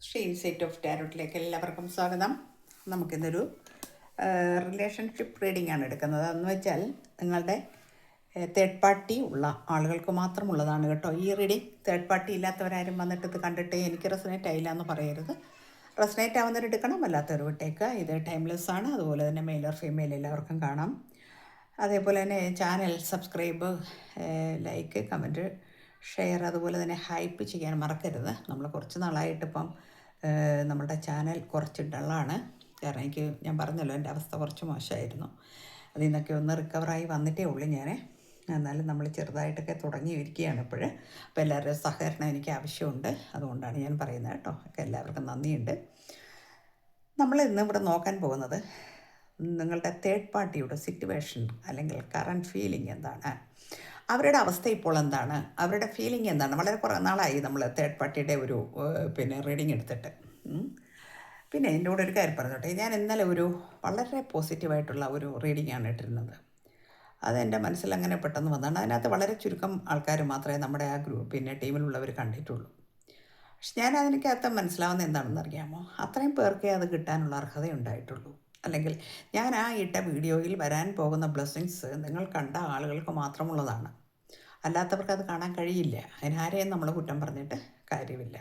Shri set of ടാരോട്ടിലേക്ക് എല്ലാവർക്കും സ്വാഗതം. നമുക്കിന്നൊരു റിലേഷൻഷിപ്പ് റീഡിംഗ് ആണ് എടുക്കുന്നത്. എന്ന് വെച്ചാൽ നിങ്ങളുടെ തേർഡ് പാർട്ടി ഉള്ള ആളുകൾക്ക് മാത്രമുള്ളതാണ് കേട്ടോ ഈ റീഡിംഗ്. തേർഡ് പാർട്ടി ഇല്ലാത്തവരാരും വന്നിട്ട് ഇത് കണ്ടിട്ട് എനിക്ക് റെസനേറ്റ് ആയില്ല എന്ന് പറയരുത്. റെസനേറ്റ് ആവുന്നവരെടുക്കണം, അല്ലാത്തവർ വിട്ടേക്ക്. ഇത് ടൈംലെസ് ആണ്. അതുപോലെ തന്നെ മെയിൽ ഓർ ഫീമെയിൽ എല്ലാവർക്കും കാണാം. അതേപോലെ തന്നെ channel subscribe, like, comment, share, അതുപോലെ തന്നെ ഹൈപ്പ് ചെയ്യാൻ മറക്കരുത്. നമ്മൾ കുറച്ച് നാളായിട്ടിപ്പം നമ്മുടെ ചാനൽ കുറച്ച് ഡള്ളാണ്. കാരണം ഞാൻ പറഞ്ഞല്ലോ എൻ്റെ അവസ്ഥ കുറച്ച് മോശമായിരുന്നു. അതിൽ നിന്നൊക്കെ ഒന്ന് റിക്കവറായി വന്നിട്ടേ ഉള്ളൂ ഞാൻ. എന്നാലും നമ്മൾ ചെറുതായിട്ടൊക്കെ തുടങ്ങിയിരിക്കുകയാണ് ഇപ്പോൾ. അപ്പോൾ എല്ലാവരുടെയും സഹകരണം എനിക്ക് ആവശ്യമുണ്ട്. അതുകൊണ്ടാണ് ഞാൻ പറയുന്നത് കേട്ടോ. ഒക്കെ എല്ലാവർക്കും നന്ദിയുണ്ട്. നമ്മൾ ഇന്ന് ഇവിടെ നോക്കാൻ പോകുന്നത് നിങ്ങളുടെ തേർഡ് പാർട്ടിയുടെ സിറ്റുവേഷൻ അല്ലെങ്കിൽ കറൻറ്റ് ഫീലിംഗ് എന്താണ്, അവരുടെ അവസ്ഥ ഇപ്പോൾ എന്താണ്, അവരുടെ ഫീലിംഗ് എന്താണ്. വളരെ കുറേ നാളായി നമ്മൾ തേർഡ് പാർട്ടിയുടെ ഒരു റീഡിങ് എടുത്തിട്ട്. പിന്നെ എൻ്റെ കൂടെ ഒരു കാര്യം പറഞ്ഞോട്ടെ, ഞാൻ ഇന്നലെ ഒരു വളരെ പോസിറ്റീവായിട്ടുള്ള ഒരു റീഡിംഗ് ആണ് ഇട്ടിരുന്നത്. അതെൻ്റെ മനസ്സിൽ അങ്ങനെ പെട്ടെന്ന് വന്നതാണ്. അതിനകത്ത് വളരെ ചുരുക്കം ആൾക്കാർ മാത്രമേ നമ്മുടെ ആ ടീമിലുള്ളവർ കണ്ടിട്ടുള്ളൂ. പക്ഷെ ഞാൻ അതിനകത്ത് മനസ്സിലാവുന്ന എന്താണെന്ന് അറിയാമോ, അത്രയും പേർക്കേ അത് കിട്ടാനുള്ള അർഹത ഉണ്ടായിട്ടുള്ളൂ. അല്ലെങ്കിൽ ഞാൻ ആ ഇട്ട വീഡിയോയിൽ വരാൻ പോകുന്ന ബ്ലെസ്സിങ്സ് നിങ്ങൾ കണ്ട ആളുകൾക്ക് മാത്രമുള്ളതാണ്. അല്ലാത്തവർക്ക് അത് കാണാൻ കഴിയില്ല. അതിനാരെയും നമ്മൾ കുറ്റം പറഞ്ഞിട്ട് കാര്യമില്ല.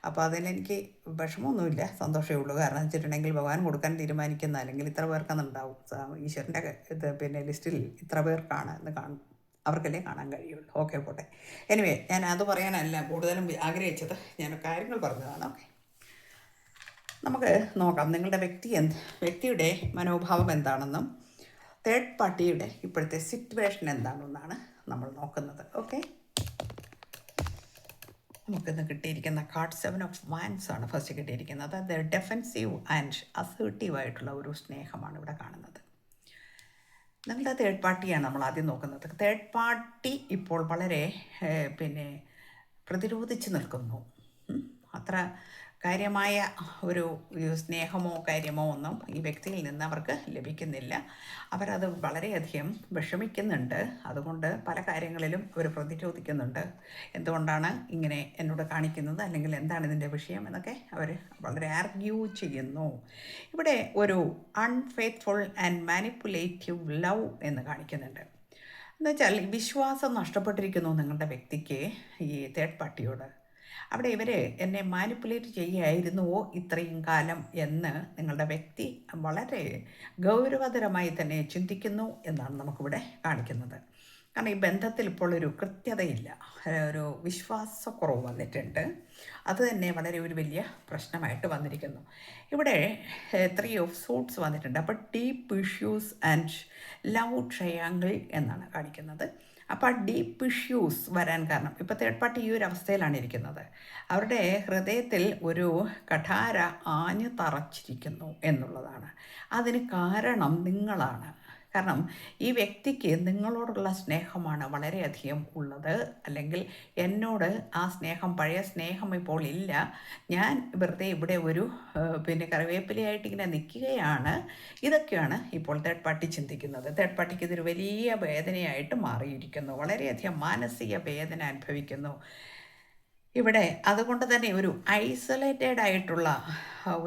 അപ്പോൾ അതിലെനിക്ക് വിഷമമൊന്നുമില്ല, സന്തോഷമേ ഉള്ളൂ. കാരണം വെച്ചിട്ടുണ്ടെങ്കിൽ ഭഗവാൻ കൊടുക്കാൻ തീരുമാനിക്കുന്ന അല്ലെങ്കിൽ ഇത്ര പേർക്കെന്നുണ്ടാവും ഈശ്വരൻ്റെ ലിസ്റ്റിൽ ഇത്ര പേർക്കാണ് എന്ന് കാണും, അവർക്കല്ലേ കാണാൻ കഴിയുള്ളൂ. ഓക്കെ, പോട്ടെ. എനിവേ, ഞാൻ അത് പറയാനല്ല കൂടുതലും ആഗ്രഹിച്ചത്, ഞാൻ കാര്യങ്ങൾ പറഞ്ഞതാണ്. ഓക്കെ, നമുക്ക് നോക്കാം നിങ്ങളുടെ വ്യക്തിയുടെ മനോഭാവം എന്താണെന്നും തേർഡ് പാർട്ടിയുടെ ഇപ്പോഴത്തെ സിറ്റുവേഷൻ എന്താണെന്നാണ് നമ്മൾ നോക്കുന്നത്. ഓക്കെ, നമുക്കിന്ന് കിട്ടിയിരിക്കുന്ന കാർഡ് 7 ഓഫ് വാൻസ് ആണ് ഫസ്റ്റ് കിട്ടിയിരിക്കുന്നത്. അത് ഡെഫെൻസീവ് ആൻഡ് അസേർട്ടീവായിട്ടുള്ള ഒരു സ്നേഹമാണ് ഇവിടെ കാണുന്നത്. നിങ്ങളുടെ തേർഡ് പാർട്ടിയാണ് നമ്മൾ ആദ്യം നോക്കുന്നത്. തേർഡ് പാർട്ടി ഇപ്പോൾ വളരെ പ്രതിരോധിച്ച് നിൽക്കുന്നു. അത്ര കാര്യമായ ഒരു സ്നേഹമോ കാര്യമോ ഒന്നും ഈ വ്യക്തിയിൽ നിന്ന് അവർക്ക് ലഭിക്കുന്നില്ല. അവരത് വളരെയധികം വിഷമിക്കുന്നുണ്ട്. അതുകൊണ്ട് പല കാര്യങ്ങളിലും അവർ പ്രതിരോധിക്കുന്നുണ്ട്. എന്തുകൊണ്ടാണ് ഇങ്ങനെ എന്നോട് കാണിക്കുന്നത്, അല്ലെങ്കിൽ എന്താണ് ഇതിൻ്റെ വിഷയം എന്നൊക്കെ അവർ വളരെ ആർഗ്യൂ ചെയ്യുന്നു. ഇവിടെ ഒരു അൺഫെയ്ത്ത്ഫുൾ ആൻഡ് മാനിപ്പുലേറ്റീവ് ലവ് എന്ന് കാണിക്കുന്നുണ്ട്. എന്നുവെച്ചാൽ വിശ്വാസം നഷ്ടപ്പെട്ടിരിക്കുന്നു നിങ്ങളുടെ വ്യക്തിക്ക് ഈ തേർഡ് പാർട്ടിയോട്. അവിടെ ഇവർ എന്നെ മാനിപ്പുലേറ്റ് ചെയ്യുകയായിരുന്നുവോ ഇത്രയും കാലം എന്ന് നിങ്ങളുടെ വ്യക്തി വളരെ ഗൗരവതരമായി തന്നെ ചിന്തിക്കുന്നു എന്നാണ് നമുക്കിവിടെ കാണിക്കുന്നത്. കാരണം ഈ ബന്ധത്തിൽ ഇപ്പോൾ ഒരു കൃത്യതയില്ല, ഒരു വിശ്വാസക്കുറവ് വന്നിട്ടുണ്ട്. അത് തന്നെ വളരെ ഒരു വലിയ പ്രശ്നമായിട്ട് വന്നിരിക്കുന്നു. ഇവിടെ 3 ഓഫ് സൂട്ട്സ് വന്നിട്ടുണ്ട്. അപ്പോൾ deep issues and love triangle എന്നാണ് കാണിക്കുന്നത്. അപ്പോൾ ആ ഡീപ്പ് ഇഷ്യൂസ് വരാൻ കാരണം ഇപ്പോൾ തേർഡ് പാർട്ടി ഈ ഒരു അവസ്ഥയിലാണ് ഇരിക്കുന്നത്. അവരുടെ ഹൃദയത്തിൽ ഒരു കഠാര ആഞ്ഞു തറച്ചിരിക്കുന്നു എന്നുള്ളതാണ്. അതിന് കാരണം നിങ്ങളാണ്. കാരണം ഈ വ്യക്തിക്ക് നിങ്ങളോടുള്ള സ്നേഹമാണ് വളരെയധികം ഉള്ളത്. അല്ലെങ്കിൽ എന്നോട് ആ സ്നേഹം, പഴയ സ്നേഹം ഇപ്പോൾ ഇല്ല, ഞാൻ വെറുതെ ഇവിടെ ഒരു കറിവേപ്പിലയായിട്ട് ഇങ്ങനെ നിൽക്കുകയാണ്. ഇതൊക്കെയാണ് ഇപ്പോൾ തേർഡ് പാർട്ടി ചിന്തിക്കുന്നത്. തേർഡ് പാർട്ടിക്ക് ഇതൊരു വലിയ വേദനയായിട്ട് മാറിയിരിക്കുന്നു. വളരെയധികം മാനസിക വേദന അനുഭവിക്കുന്നു ഇവിടെ. അതുകൊണ്ട് തന്നെ ഒരു ഐസൊലേറ്റഡ് ആയിട്ടുള്ള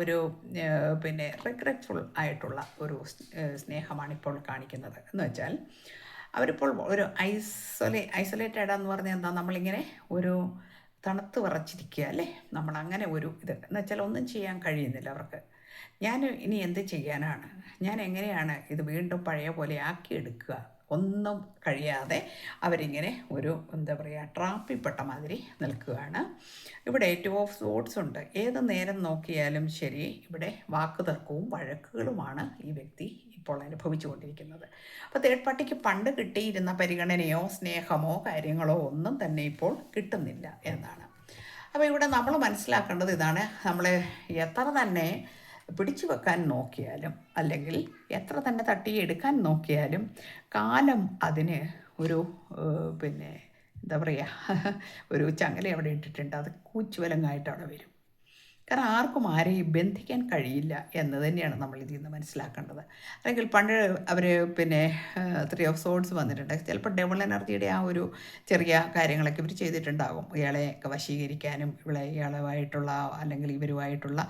ഒരു റിഗ്രറ്റ്ഫുൾ ആയിട്ടുള്ള ഒരു സ്നേഹമാണ് ഇപ്പോൾ കാണിക്കുന്നത്. എന്ന് വെച്ചാൽ അവരിപ്പോൾ ഒരു ഐസൊലേറ്റഡ് എന്ന് പറഞ്ഞാൽ എന്താ, നമ്മളിങ്ങനെ ഒരു തണുത്ത് വിറച്ചിരിക്കുക അല്ലേ, നമ്മളങ്ങനെ ഒരു ഇത് എന്ന് വെച്ചാൽ ഒന്നും ചെയ്യാൻ കഴിയുന്നില്ല അവർക്ക്. ഞാൻ ഇനി എന്ത് ചെയ്യാനാണ്, ഞാൻ എങ്ങനെയാണ് ഇത് വീണ്ടും പഴയ പോലെ ആക്കിയെടുക്കുക, ഒന്നും കഴിയാതെ അവരിങ്ങനെ ഒരു ട്രാപ്പിൽപ്പെട്ട മാതിരി നിൽക്കുകയാണ്. ഇവിടെ 2 ഓഫ് സോഡ്സ് ഉണ്ട്. ഏത് നേരം നോക്കിയാലും ശരി ഇവിടെ വാക്കുതർക്കവും വഴക്കുകളുമാണ് ഈ വ്യക്തി ഇപ്പോൾ അനുഭവിച്ചു കൊണ്ടിരിക്കുന്നത്. അപ്പോൾ തേർഡ് പാർട്ടിക്ക് പണ്ട് കിട്ടിയിരുന്ന പരിഗണനയോ സ്നേഹമോ കാര്യങ്ങളോ ഒന്നും തന്നെ ഇപ്പോൾ കിട്ടുന്നില്ല എന്നാണ്. അപ്പോൾ ഇവിടെ നമ്മൾ മനസ്സിലാക്കേണ്ടത് ഇതാണ്, നമ്മൾ എത്ര തന്നെ പിടിച്ചു വെക്കാൻ നോക്കിയാലും അല്ലെങ്കിൽ എത്ര തന്നെ തട്ടിയെടുക്കാൻ നോക്കിയാലും കാലം അതിന് ഒരു എന്താ പറയുക ഒരു ചങ്ങല അവിടെ ഇട്ടിട്ടുണ്ട്, അത് കൂച്ചുവലങ്ങായിട്ട് അവിടെ വരും. കാരണം ആർക്കും ആരെയും ബന്ധിക്കാൻ കഴിയില്ല എന്ന് തന്നെയാണ് നമ്മൾ ഇതിൽ നിന്ന് മനസ്സിലാക്കേണ്ടത്. അല്ലെങ്കിൽ പണ്ട് അവർ പിന്നെ 3 of Swords വന്നിട്ടുണ്ട്. ചിലപ്പോൾ ഡബിൾ എനർജിയുടെ ആ ഒരു ചെറിയ കാര്യങ്ങളൊക്കെ ഇവർ ചെയ്തിട്ടുണ്ടാകും. ഇയാളെയൊക്കെ വശീകരിക്കാനും ഇയാളുമായിട്ടുള്ള അല്ലെങ്കിൽ ഇവരുമായിട്ടുള്ള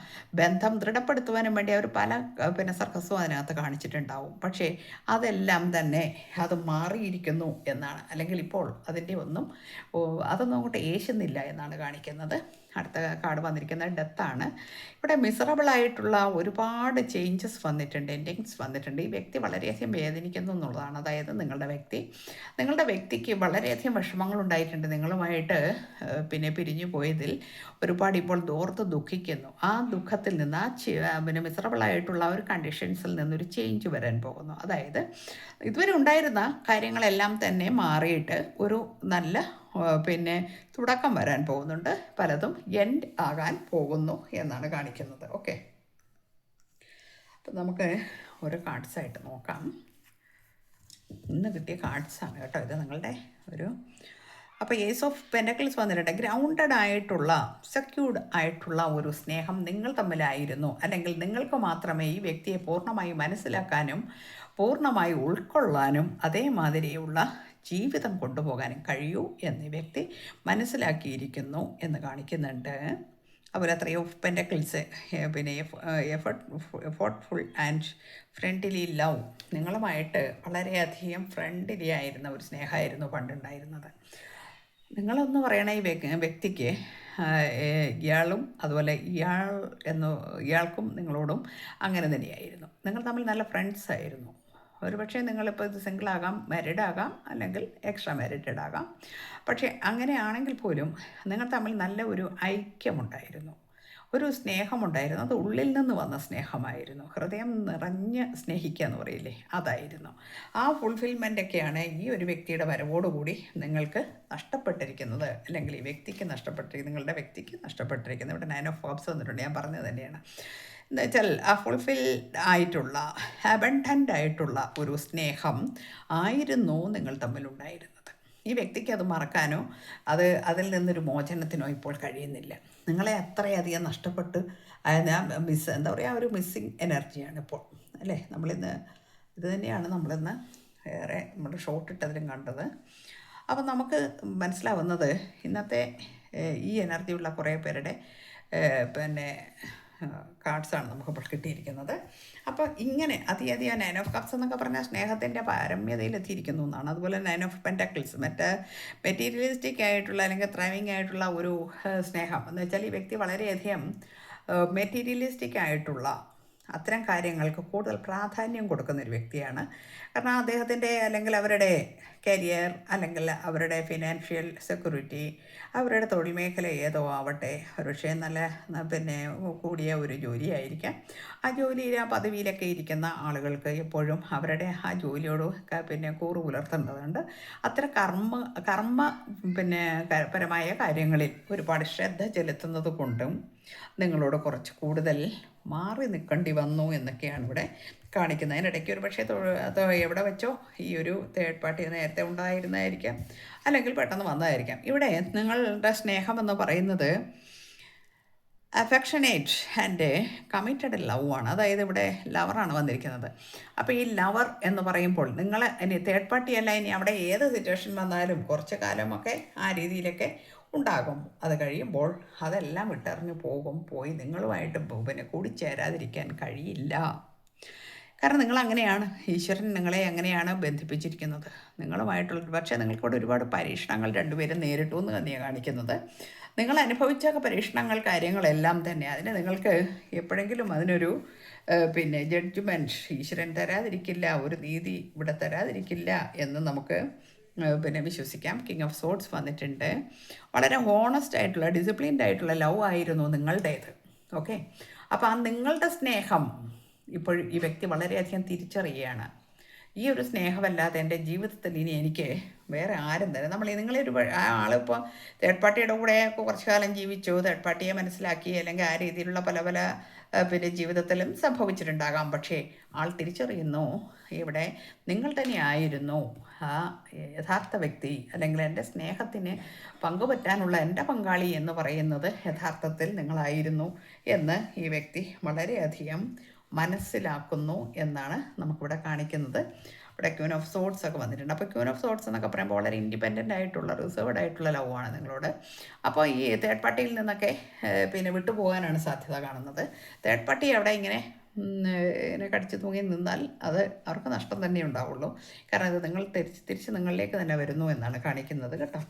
ബന്ധം ദൃഢപ്പെടുത്തുവാനും വേണ്ടി അവർ പല പിന്നെ സർക്കസും അതിനകത്ത് കാണിച്ചിട്ടുണ്ടാവും. പക്ഷേ അതെല്ലാം തന്നെ അത് മാറിയിരിക്കുന്നു എന്നാണ്, അല്ലെങ്കിൽ ഇപ്പോൾ അതിൻ്റെ അതൊന്നും അങ്ങോട്ട് ഏശുന്നില്ല എന്നാണ് കാണിക്കുന്നത്. അടുത്ത കാർഡ് വന്നിരിക്കുന്നത് ഡെത്താണ്. ഇവിടെ മിസറബിളായിട്ടുള്ള ഒരുപാട് ചേഞ്ചസ് വന്നിട്ടുണ്ട്, എൻഡിങ്സ് വന്നിട്ടുണ്ട്. ഈ വ്യക്തി വളരെയധികം വേദനിക്കുന്നു എന്നുള്ളതാണ്. അതായത് നിങ്ങളുടെ വ്യക്തിക്ക് വളരെയധികം വിഷമങ്ങളുണ്ടായിട്ടുണ്ട്. നിങ്ങളുമായിട്ട് പിന്നെ പിരിഞ്ഞു പോയതിൽ ഒരുപാട് ഇപ്പോൾ ഓർത്ത് ദുഃഖിക്കുന്നു. ആ ദുഃഖത്തിൽ നിന്ന് പിന്നെ മിസറബിളായിട്ടുള്ള ഒരു കണ്ടീഷൻസിൽ നിന്നൊരു ചേഞ്ച് വരാൻ പോകുന്നു. അതായത് ഇതുവരെ ഉണ്ടായിരുന്ന കാര്യങ്ങളെല്ലാം തന്നെ മാറിയിട്ട് ഒരു നല്ല പിന്നെ തുടക്കം വരാൻ പോകുന്നുണ്ട്. പലതും എൻഡ് ആകാൻ പോകുന്നു എന്നാണ് കാണിക്കുന്നത്. ഓക്കെ, അപ്പം നമുക്ക് ഓരോ കാർഡ്സായിട്ട് നോക്കാം. ഇന്ന് കിട്ടിയ കാർഡ്സാണ് കേട്ടോ ഇത് നിങ്ങളുടെ അപ്പോൾ ഏസ് ഓഫ് പെൻറ്റക്കിൾസ് വന്നിട്ടുണ്ട്. ഗ്രൗണ്ടഡ് ആയിട്ടുള്ള സെക്യൂർഡ് ആയിട്ടുള്ള ഒരു സ്നേഹം നിങ്ങൾ തമ്മിലായിരുന്നു, അല്ലെങ്കിൽ നിങ്ങൾക്ക് മാത്രമേ ഈ വ്യക്തിയെ പൂർണ്ണമായി മനസ്സിലാക്കാനും പൂർണ്ണമായി ഉൾക്കൊള്ളാനും അതേമാതിരിയുള്ള ജീവിതം കൊണ്ടുപോകാനും കഴിയൂ എന്ന് വ്യക്തി മനസ്സിലാക്കിയിരിക്കുന്നു എന്ന് കാണിക്കുന്നുണ്ട്. അതുപോലെ 3 of Pentacles പിന്നെ എഫർട്ട്ഫുൾ ആൻഡ് ഫ്രണ്ട്ലി ലവ്. നിങ്ങളുമായിട്ട് വളരെയധികം ഫ്രണ്ട്ലി ആയിരുന്ന ഒരു സ്നേഹമായിരുന്നു പണ്ടുണ്ടായിരുന്നത്. നിങ്ങളൊന്ന് പറയണ ഈ വ്യക്തിക്ക് ഇയാളും അതുപോലെ ഇയാൾക്കും നിങ്ങളോടും അങ്ങനെ തന്നെയായിരുന്നു. നിങ്ങൾ തമ്മിൽ നല്ല ഫ്രണ്ട്സ് ആയിരുന്നു. ഒരുപക്ഷെ നിങ്ങളിപ്പോൾ ഇത് സിംഗിളാകാം, മാരീഡ് ആകാം, അല്ലെങ്കിൽ എക്സ്ട്രാ മാരീഡ് ആകാം. പക്ഷേ അങ്ങനെയാണെങ്കിൽ പോലും നിങ്ങൾ തമ്മിൽ നല്ല ഒരു ഐക്യമുണ്ടായിരുന്നു, ഒരു സ്നേഹമുണ്ടായിരുന്നു. അത് ഉള്ളിൽ നിന്ന് വന്ന സ്നേഹമായിരുന്നു. ഹൃദയം നിറഞ്ഞ് സ്നേഹിക്കുക എന്ന് പറയില്ലേ, അതായിരുന്നു. ആ ഫുൾഫിൽമെൻ്റൊക്കെയാണ് ഈ ഒരു വ്യക്തിയുടെ വരവോടുകൂടി നിങ്ങൾക്ക് നഷ്ടപ്പെട്ടിരിക്കുന്നത്, അല്ലെങ്കിൽ ഈ വ്യക്തിക്ക് നിങ്ങളുടെ വ്യക്തിക്ക് നഷ്ടപ്പെട്ടിരിക്കുന്നത്. ഇവിടെ 9 of Cups വന്നിട്ടുണ്ട്. ഞാൻ പറഞ്ഞത് തന്നെയാണ്. എന്താ വെച്ചാൽ ആ ഫുൾഫിൽഡ് ആയിട്ടുള്ള അബണ്ടൻ്റ് ആയിട്ടുള്ള ഒരു സ്നേഹം ആയിരുന്നു നിങ്ങൾ തമ്മിലുണ്ടായിരുന്നത്. ഈ വ്യക്തിക്ക് അത് മറക്കാനോ അതിൽ നിന്നൊരു മോചനത്തിനോ ഇപ്പോൾ കഴിയുന്നില്ല. നിങ്ങളെ അത്രയധികം നഷ്ടപ്പെട്ട് എന്താ പറയുക, ഒരു മിസ്സിങ് എനർജിയാണ് ഇപ്പോൾ അല്ലേ. ഇത് തന്നെയാണ് നമ്മളിന്ന് നമ്മൾ ഷോട്ട് ഇട്ടതിലും കണ്ടത്. അപ്പം നമുക്ക് മനസ്സിലാവുന്നത് ഇന്നത്തെ ഈ എനർജിയുള്ള കുറേ പേരുടെ പിന്നെ കാർഡ്സാണ് നമുക്കിപ്പോൾ കിട്ടിയിരിക്കുന്നത്. അപ്പോൾ ഇങ്ങനെ അധികം 9 of Cups എന്നൊക്കെ പറഞ്ഞാൽ സ്നേഹത്തിൻ്റെ പാരമ്യതയിലെത്തിയിരിക്കുന്നു എന്നാണ്. അതുപോലെ 9 of Pentacles മെറ്റീരിയലിസ്റ്റിക് ആയിട്ടുള്ള അല്ലെങ്കിൽ ത്രൈവിങ് ആയിട്ടുള്ള ഒരു സ്നേഹം എന്ന് വെച്ചാൽ ഈ വ്യക്തി വളരെയധികം മെറ്റീരിയലിസ്റ്റിക് ആയിട്ടുള്ള അത്തരം കാര്യങ്ങൾക്ക് കൂടുതൽ പ്രാധാന്യം കൊടുക്കുന്നൊരു വ്യക്തിയാണ്. കാരണം അദ്ദേഹത്തിൻ്റെ അല്ലെങ്കിൽ അവരുടെ കരിയർ അല്ലെങ്കിൽ അവരുടെ ഫിനാൻഷ്യൽ സെക്യൂരിറ്റി, അവരുടെ തൊഴിൽ മേഖല ഏതോ ആവട്ടെ, ഒരുപക്ഷെ നല്ല പിന്നെ കൂടിയ ഒരു ജോലിയായിരിക്കാം. ആ ജോലിയിൽ ആ പദവിയിലൊക്കെ ഇരിക്കുന്ന ആളുകൾക്ക് എപ്പോഴും അവരുടെ ആ ജോലിയോട് പിന്നെ കൂറ് പുലർത്തേണ്ടതുണ്ട്. അത്തരം കർമ്മ പിന്നെ പരമായ കാര്യങ്ങളിൽ ഒരുപാട് ശ്രദ്ധ ചെലുത്തുന്നത് കൊണ്ടും നിങ്ങളോട് കുറച്ച് കൂടുതൽ മാറി നിൽക്കേണ്ടി വന്നു എന്നൊക്കെയാണ് ഇവിടെ കാണിക്കുന്നത്. അതിനിടയ്ക്ക് ഒരു പക്ഷേ എവിടെ വെച്ചോ ഈ ഒരു തേർഡ് പാർട്ടി നേരത്തെ ഉണ്ടായിരുന്നതായിരിക്കാം, അല്ലെങ്കിൽ പെട്ടെന്ന് വന്നതായിരിക്കാം. ഇവിടെ നിങ്ങളുടെ സ്നേഹം എന്ന് പറയുന്നത് അഫെക്ഷനേറ്റ് ആൻഡ് കമ്മിറ്റഡ് ലവ് ആണ്. അതായത് ഇവിടെ ലവറാണ് വന്നിരിക്കുന്നത്. അപ്പോൾ ഈ ലവർ എന്ന് പറയുമ്പോൾ നിങ്ങൾ ഇനി തേർഡ് പാർട്ടി അല്ല, ഇനി അവിടെ ഏത് സിറ്റുവേഷൻ വന്നാലും കുറച്ച് കാലമൊക്കെ ആ രീതിയിലൊക്കെ ഉണ്ടാകും. അത് കഴിയുമ്പോൾ അതെല്ലാം വിട്ടെറിഞ്ഞു പോയി നിങ്ങളുമായിട്ട് പിന്നെ കൂടിച്ചേരാതിരിക്കാൻ കഴിയില്ല. കാരണം നിങ്ങൾ അങ്ങനെയാണ്, ഈശ്വരൻ നിങ്ങളെ അങ്ങനെയാണ് ബന്ധിപ്പിച്ചിരിക്കുന്നത് നിങ്ങളുമായിട്ടുള്ള. പക്ഷേ നിങ്ങൾക്കൂടെ ഒരുപാട് പരീക്ഷണങ്ങൾ രണ്ടുപേരും നേരിട്ടു എന്ന് തന്നെയാണ് കാണിക്കുന്നത്. നിങ്ങൾ അനുഭവിച്ച പരീക്ഷണങ്ങൾ കാര്യങ്ങളെല്ലാം തന്നെ അതിന് നിങ്ങൾക്ക് എപ്പോഴെങ്കിലും അതിനൊരു പിന്നെ ജഡ്ജ്മെൻറ്റ് ഈശ്വരൻ തരാതിരിക്കില്ല, ഒരു നീതി ഇവിടെ തരാതിരിക്കില്ല എന്ന് നമുക്ക് പിന്നെ വിശ്വസിക്കാം. കിങ് ഓഫ് സോർഡ്സ് വന്നിട്ടുണ്ട്. വളരെ ഹോണസ്റ്റ് ആയിട്ടുള്ള ഡിസിപ്ലിൻഡ് ആയിട്ടുള്ള ലവ് ആയിരുന്നു നിങ്ങളുടേത്. ഓക്കെ, അപ്പോൾ ആ നിങ്ങളുടെ സ്നേഹം ഇപ്പോൾ ഈ വ്യക്തി വളരെയധികം തിരിച്ചറിയുകയാണ്. ഈ ഒരു സ്നേഹമല്ലാതെ എൻ്റെ ജീവിതത്തിൽ ഇനി എനിക്ക് വേറെ ആരും തന്നെ നിങ്ങളൊരു ആ ആളിപ്പോൾ തേർഡ് പാർട്ടിയുടെ കൂടെ കുറച്ച് കാലം ജീവിച്ചു, തേർഡ് പാർട്ടിയെ മനസ്സിലാക്കി, അല്ലെങ്കിൽ ആ രീതിയിലുള്ള പല പല പിന്നെ ജീവിതത്തിലും സംഭവിച്ചിട്ടുണ്ടാകാം. പക്ഷേ ആൾ തിരിച്ചറിയുന്നു ഇവിടെ നിങ്ങൾ തന്നെയായിരുന്നു ആ യഥാർത്ഥ വ്യക്തി, അല്ലെങ്കിൽ എൻ്റെ സ്നേഹത്തിന് പങ്കുപറ്റാനുള്ള എൻ്റെ പങ്കാളി എന്ന് പറയുന്നത് യഥാർത്ഥത്തിൽ നിങ്ങളായിരുന്നു എന്ന് ഈ വ്യക്തി വളരെയധികം മനസ്സിലാക്കുന്നു എന്നാണ് നമുക്കിവിടെ കാണിക്കുന്നത്. ഇവിടെ ക്യൂൻ ഓഫ് സോഡ്സ് ഒക്കെ വന്നിട്ടുണ്ട്. അപ്പോൾ ക്യൂൻ ഓഫ് സോഡ്സ് എന്നൊക്കെ പറയുമ്പോൾ വളരെ ഇൻഡിപെൻഡൻ്റ് ആയിട്ടുള്ള റിസർവ്ഡ് ആയിട്ടുള്ള ലവ് ആണ് നിങ്ങളോട്. അപ്പോൾ ഈ തേർഡ് പാർട്ടിയിൽ നിന്നൊക്കെ പിന്നെ വിട്ടുപോകാനാണ് സാധ്യത കാണുന്നത്. തേർഡ് പാർട്ടി അവിടെ ഇങ്ങനെ കടിച്ചു തൂങ്ങി നിന്നാൽ അത് അവർക്ക് നഷ്ടം തന്നെ ഉണ്ടാവുള്ളൂ. കാരണം അത് നിങ്ങൾ തിരിച്ച് നിങ്ങളിലേക്ക് തന്നെ വരുന്നു എന്നാണ് കാണിക്കുന്നത് കേട്ടോ.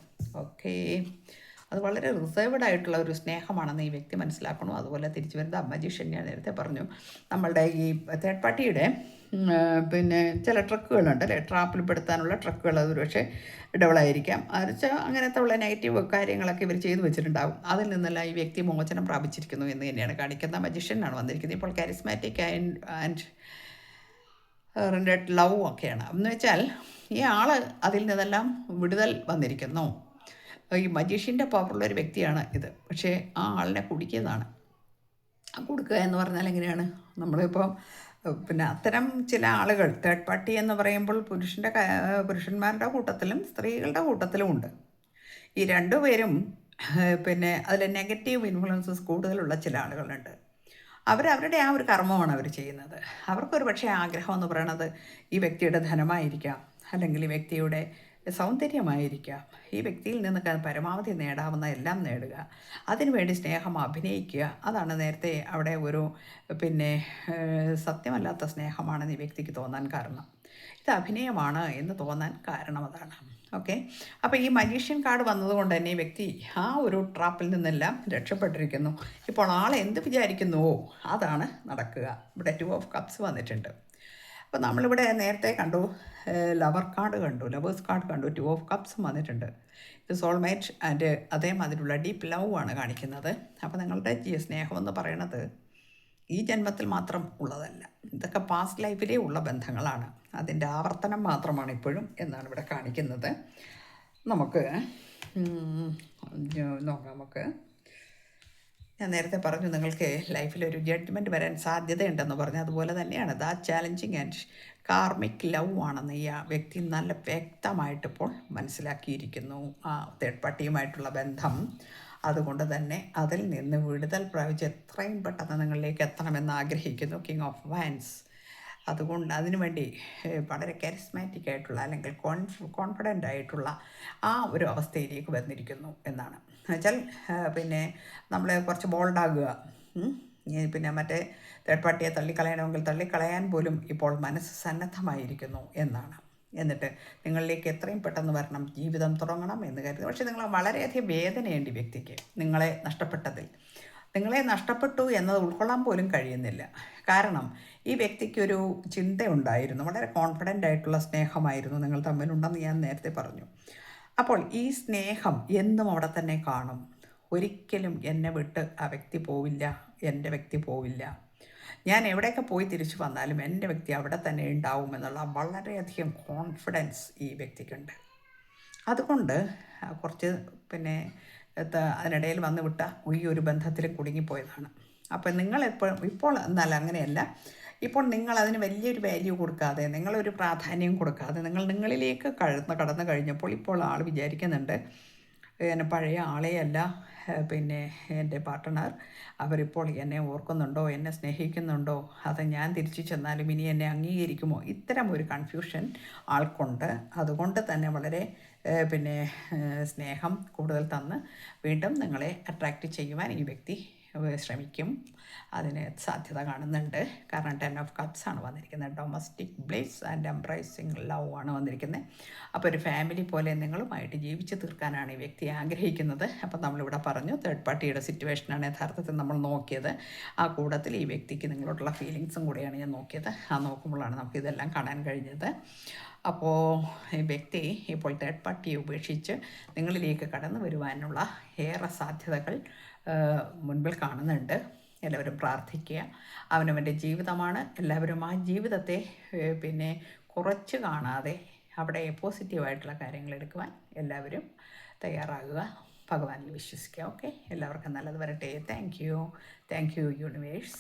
ഓക്കേ, അത് വളരെ റിസർവ്ഡ് ആയിട്ടുള്ള ഒരു സ്നേഹമാണെന്ന് ഈ വ്യക്തി മനസ്സിലാക്കണം. അതുപോലെ തിരിച്ചു വരുന്ന മജീഷ്യൻ ഞാൻ നേരത്തെ പറഞ്ഞു, നമ്മളുടെ ഈ തേർഡ് പാർട്ടിയുടെ പിന്നെ ചില ട്രക്കുകളുണ്ട് അല്ലേ, ട്രാപ്പിൽപ്പെടുത്താനുള്ള ട്രക്കുകൾ. അത് പക്ഷേ ഡബിളായിരിക്കാം. വെച്ചാൽ അങ്ങനത്തെ ഉള്ള നെഗറ്റീവ് കാര്യങ്ങളൊക്കെ ഇവർ ചെയ്തു വെച്ചിട്ടുണ്ടാകും. അതിൽ നിന്നെല്ലാം ഈ വ്യക്തി മോചനം പ്രാപിച്ചിരിക്കുന്നു എന്ന് തന്നെയാണ് കാണിക്കുന്നത്. മജീഷ്യനാണ് വന്നിരിക്കുന്നത്. ഇപ്പോൾ കരിസ്മാറ്റിക് ആൻഡ് റിൻഡഡ് ലവ് ഒക്കെയാണ്. എന്ന് വെച്ചാൽ ഈ ആൾ അതിൽ നിന്നെല്ലാം വിടുതൽ വന്നിരിക്കുന്നു. ഈ മജീഷ്യൻ്റെ പവറുള്ളൊരു വ്യക്തിയാണ് ഇത്. പക്ഷേ ആ ആളിനെ കുടിക്കുന്നതാണ്. കൊടുക്കുക എന്ന് പറഞ്ഞാൽ എങ്ങനെയാണ്? നമ്മളിപ്പോൾ പിന്നെ അത്തരം ചില ആളുകൾ തേർഡ് പാർട്ടി എന്ന് പറയുമ്പോൾ പുരുഷന്മാരുടെ കൂട്ടത്തിലും സ്ത്രീകളുടെ കൂട്ടത്തിലും ഉണ്ട്. ഈ രണ്ടുപേരും പിന്നെ അതിൽ നെഗറ്റീവ് ഇൻഫ്ലുവൻസസ് കൂടുതലുള്ള ചില ആളുകളുണ്ട്. അവരവരുടെ ആ ഒരു കർമ്മമാണ് അവർ ചെയ്യുന്നത്. അവർക്കൊരു പക്ഷേ ആഗ്രഹം എന്ന് പറയണത് ഈ വ്യക്തിയുടെ ധനമായിരിക്കാം, അല്ലെങ്കിൽ ഈ വ്യക്തിയുടെ സൗന്ദര്യമായിരിക്കാം. ഈ വ്യക്തിയിൽ നിന്നൊക്കെ പരമാവധി നേടാവുന്ന എല്ലാം നേടുക, അതിനുവേണ്ടി സ്നേഹം അഭിനയിക്കുക. അതാണ് നേരത്തെ അവിടെ ഒരു പിന്നെ സത്യമല്ലാത്ത സ്നേഹമാണെന്ന് ഈ വ്യക്തിക്ക് തോന്നാൻ കാരണം. ഇത് അഭിനയമാണ് എന്ന് തോന്നാൻ കാരണം അതാണ്. ഓക്കെ, അപ്പോൾ ഈ മജീഷ്യൻ കാർഡ് വന്നതുകൊണ്ട് തന്നെ ഈ വ്യക്തി ആ ഒരു ട്രാപ്പിൽ നിന്നെല്ലാം രക്ഷപ്പെട്ടിരിക്കുന്നു. ഇപ്പോൾ ആൾ എന്ത് വിചാരിക്കുന്നുവോ അതാണ് നടക്കുക. ഇവിടെ 2 ഓഫ് കപ്സ് വന്നിട്ടുണ്ട്. അപ്പോൾ നമ്മളിവിടെ നേരത്തെ കണ്ടു ലവർ കാർഡ് കണ്ടു, ലവേഴ്സ് കാർഡ് കണ്ടു, 2 ഓഫ് കപ്സും വന്നിട്ടുണ്ട്. ഇത് സോൾമേറ്റ് ആൻഡ് അതേമാതിരിയുള്ള ഡീപ്പ് ലവ് ആണ് കാണിക്കുന്നത്. അപ്പോൾ നിങ്ങളുടെ സ്നേഹമെന്ന് പറയണത് ഈ ജന്മത്തിൽ മാത്രം ഉള്ളതല്ല, ഇതൊക്കെ പാസ്റ്റ് ലൈഫിലേ ഉള്ള ബന്ധങ്ങളാണ്. അതിൻ്റെ ആവർത്തനം മാത്രമാണ് ഇപ്പോഴും എന്നാണ് ഇവിടെ കാണിക്കുന്നത്. നമുക്ക് നോക്കാം. ഞാൻ നേരത്തെ പറഞ്ഞു നിങ്ങൾക്ക് ലൈഫിലൊരു ജഡ്ജ്മെൻറ്റ് വരാൻ സാധ്യതയുണ്ടെന്ന് പറഞ്ഞു. അതുപോലെ തന്നെയാണ് ദാ ചാലഞ്ചിങ് ആൻഡ് കാർമിക് ലവ് ആണെന്ന് ഈ വ്യക്തി നല്ല വ്യക്തമായിട്ട് ഇപ്പോൾ മനസ്സിലാക്കിയിരിക്കുന്നു ആ തേർഡ് പാർട്ടിയുമായിട്ടുള്ള ബന്ധം. അതുകൊണ്ട് തന്നെ അതിൽ നിന്ന് വിടുതൽ പ്രാപിച്ച് എത്രയും പെട്ടെന്ന് നിങ്ങളിലേക്ക് എത്തണമെന്ന് ആഗ്രഹിക്കുന്നു കിങ് ഓഫ് വാൻസ്. അതുകൊണ്ട് അതിനുവേണ്ടി വളരെ കരിസ്മാറ്റിക് ആയിട്ടുള്ള അല്ലെങ്കിൽ കോൺഫിഡൻ്റ് ആയിട്ടുള്ള ആ ഒരു അവസ്ഥയിലേക്ക് വന്നിരിക്കുന്നു എന്നാണ്. എന്നുവെച്ചാൽ പിന്നെ നമ്മൾ കുറച്ച് ബോൾഡാകുക, പിന്നെ മറ്റേ തേർഡ് പാർട്ടിയെ തള്ളിക്കളയണമെങ്കിൽ തള്ളിക്കളയാൻ പോലും ഇപ്പോൾ മനസ്സ് സന്നദ്ധമായിരിക്കുന്നു എന്നാണ്. എന്നിട്ട് നിങ്ങളിലേക്ക് എത്രയും പെട്ടെന്ന് വരണം, ജീവിതം തുടങ്ങണം എന്ന് കരുതി. പക്ഷേ നിങ്ങൾ വളരെയധികം വേദനയുണ്ട് ഈ വ്യക്തിക്ക് നിങ്ങളെ നഷ്ടപ്പെട്ടതിൽ. നിങ്ങളെ നഷ്ടപ്പെട്ടു എന്നത് ഉൾക്കൊള്ളാൻ പോലും കഴിയുന്നില്ല. കാരണം ഈ വ്യക്തിക്കൊരു ചിന്തയുണ്ടായിരുന്നു, വളരെ കോൺഫിഡൻ്റ് ആയിട്ടുള്ള സ്നേഹമായിരുന്നു നിങ്ങൾ തമ്മിലുണ്ടെന്ന് ഞാൻ നേരത്തെ പറഞ്ഞു. അപ്പോൾ ഈ സ്നേഹം എന്നും അവിടെ തന്നെ കാണും. ഒരിക്കലും എന്നെ വിട്ട് ആ വ്യക്തി പോവില്ല, എൻ്റെ വ്യക്തി പോവില്ല. ഞാൻ എവിടെയൊക്കെ പോയി തിരിച്ചു വന്നാലും എൻ്റെ വ്യക്തി അവിടെ തന്നെ ഉണ്ടാവും എന്നുള്ള വളരെയധികം കോൺഫിഡൻസ് ഈ വ്യക്തിക്കുണ്ട്. അതുകൊണ്ട് കുറച്ച് പിന്നെ അതിനിടയിൽ വന്നു വിട്ട ഈ ഒരു ബന്ധത്തിൽ കുടുങ്ങിപ്പോയതാണ്. അപ്പം ഇപ്പോൾ എന്നാൽ അങ്ങനെയല്ല. ഇപ്പോൾ നിങ്ങൾ അതിന് വലിയൊരു വാല്യൂ കൊടുക്കാതെ, നിങ്ങളൊരു പ്രാധാന്യം കൊടുക്കാതെ നിങ്ങളിലേക്ക് കടന്നു കഴിഞ്ഞപ്പോൾ ഇപ്പോൾ ആൾ വിചാരിക്കുന്നുണ്ട് എന്നെ പഴയ ആളെയല്ല പിന്നെ എൻ്റെ പാർട്ട്ണർ, അവരിപ്പോൾ എന്നെ ഓർക്കുന്നുണ്ടോ, എന്നെ സ്നേഹിക്കുന്നുണ്ടോ, അത് ഞാൻ തിരിച്ചു ചെന്നാലും ഇനി എന്നെ അംഗീകരിക്കുമോ, ഇത്തരം ഒരു കൺഫ്യൂഷൻ ആൾക്കുണ്ട്. അതുകൊണ്ട് തന്നെ വളരെ പിന്നെ സ്നേഹം കൂടുതൽ തന്ന് വീണ്ടും നിങ്ങളെ അട്രാക്റ്റ് ചെയ്യുവാൻ ഈ വ്യക്തി ശ്രമിക്കും. അതിന് സാധ്യത കാണുന്നുണ്ട്. കാരണം 10 ഓഫ് കപ്സ് ആണ് വന്നിരിക്കുന്നത്. Domestic bliss and embracing love ആണ് വന്നിരിക്കുന്നത്. അപ്പോൾ ഒരു ഫാമിലി പോലെ നിങ്ങളുമായിട്ട് ജീവിച്ച് തീർക്കാനാണ് ഈ വ്യക്തി ആഗ്രഹിക്കുന്നത്. അപ്പോൾ നമ്മളിവിടെ പറഞ്ഞു തേർഡ് പാർട്ടിയുടെ സിറ്റുവേഷനാണ് യഥാർത്ഥത്തിൽ നമ്മൾ നോക്കിയത്. ആ കൂട്ടത്തിൽ ഈ വ്യക്തിക്ക് നിങ്ങളോടുള്ള ഫീലിങ്സും കൂടെയാണ് ഞാൻ നോക്കിയത്. ആ നോക്കുമ്പോഴാണ് നമുക്കിതെല്ലാം കാണാൻ കഴിഞ്ഞത്. അപ്പോൾ ഈ വ്യക്തി ഇപ്പോൾ തേർഡ് പാർട്ടിയെ ഉപേക്ഷിച്ച് നിങ്ങളിലേക്ക് കടന്നു വരുവാനുള്ള ഏറെ സാധ്യതകൾ മുൻപിൽ കാണുന്നുണ്ട്. എല്ലാവരും പ്രാർത്ഥിക്കുക. അവനവൻ്റെ ജീവിതമാണ്. എല്ലാവരും ആ ജീവിതത്തെ പിന്നെ കുറച്ച് കാണാതെ അവിടെ പോസിറ്റീവായിട്ടുള്ള കാര്യങ്ങൾ എടുക്കുവാൻ എല്ലാവരും തയ്യാറാകുക. ഭഗവാനിൽ വിശ്വസിക്കുക. ഓക്കെ, എല്ലാവർക്കും നല്ലത് വരട്ടെ. Thank you universe.